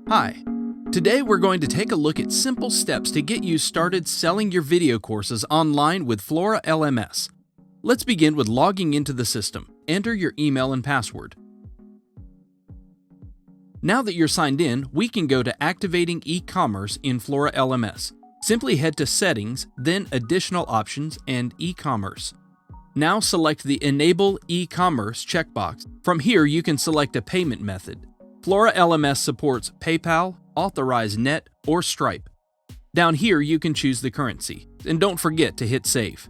Hi. Today we're going to take a look at simple steps to get you started selling your video courses online with Flora LMS. Let's begin with logging into the system. Enter your email and password. Now that you're signed in, we can go to Activating eCommerce in Flora LMS. Simply head to Settings, then Additional Options and eCommerce. Now select the Enable eCommerce checkbox. From here, you can select a payment method. Flora LMS supports PayPal, Authorize Net, or Stripe. Down here, you can choose the currency, and don't forget to hit Save.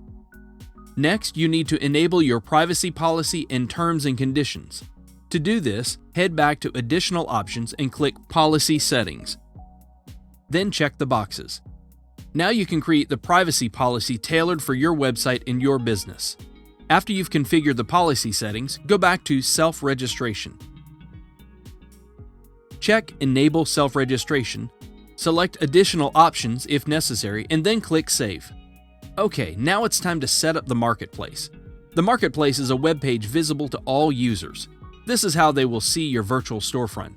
Next, you need to enable your privacy policy and terms and conditions. To do this, head back to Additional Options and click Policy Settings. Then check the boxes. Now you can create the privacy policy tailored for your website and your business. After you've configured the policy settings, go back to Self-Registration. Check Enable Self-Registration, select Additional Options if necessary, and then click Save. Okay, now it's time to set up the marketplace. The marketplace is a web page visible to all users. This is how they will see your virtual storefront.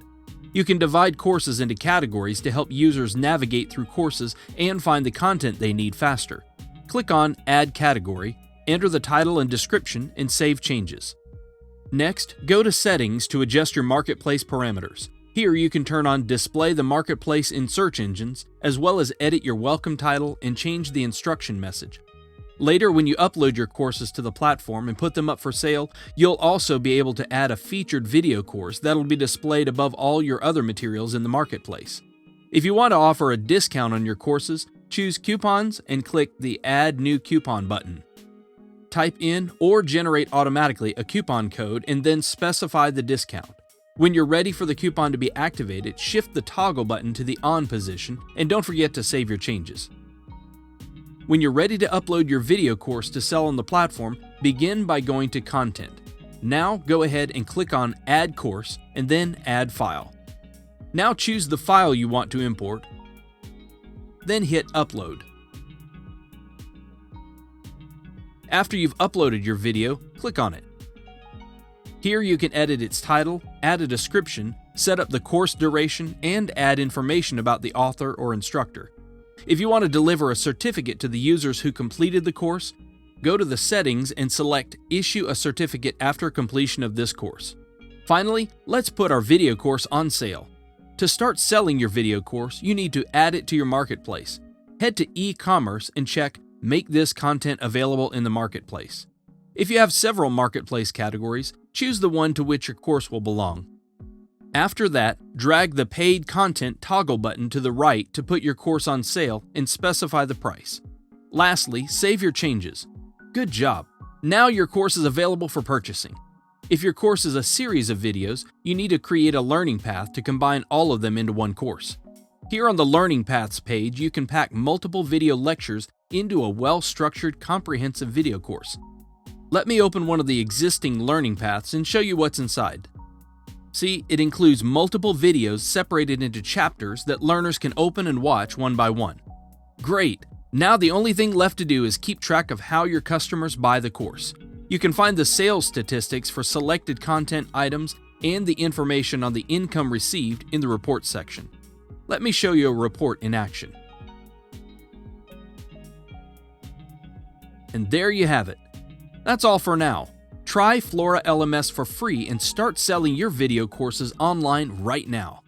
You can divide courses into categories to help users navigate through courses and find the content they need faster. Click on Add Category, enter the title and description, and save changes. Next, go to Settings to adjust your marketplace parameters. Here you can turn on Display the Marketplace in search engines, as well as edit your welcome title and change the instruction message. Later, when you upload your courses to the platform and put them up for sale, you'll also be able to add a featured video course that'll be displayed above all your other materials in the marketplace. If you want to offer a discount on your courses, choose Coupons and click the Add New Coupon button. Type in or generate automatically a coupon code and then specify the discount. When you're ready for the coupon to be activated, shift the toggle button to the on position and don't forget to save your changes. When you're ready to upload your video course to sell on the platform, begin by going to Content. Now go ahead and click on Add Course and then Add File. Now choose the file you want to import, then hit Upload. After you've uploaded your video, click on it. Here you can edit its title, add a description, set up the course duration, and add information about the author or instructor. If you want to deliver a certificate to the users who completed the course, go to the settings and select Issue a certificate after completion of this course. Finally, let's put our video course on sale. To start selling your video course, you need to add it to your marketplace. Head to eCommerce and check Make this content available in the marketplace. If you have several marketplace categories, choose the one to which your course will belong. After that, drag the Paid Content toggle button to the right to put your course on sale and specify the price. Lastly, save your changes. Good job! Now your course is available for purchasing. If your course is a series of videos, you need to create a learning path to combine all of them into one course. Here on the Learning Paths page, you can pack multiple video lectures into a well-structured, comprehensive video course. Let me open one of the existing learning paths and show you what's inside. See, it includes multiple videos separated into chapters that learners can open and watch one by one. Great! Now the only thing left to do is keep track of how your customers buy the course. You can find the sales statistics for selected content items and the information on the income received in the Reports section. Let me show you a report in action. And there you have it. That's all for now. Try Flora LMS for free and start selling your video courses online right now.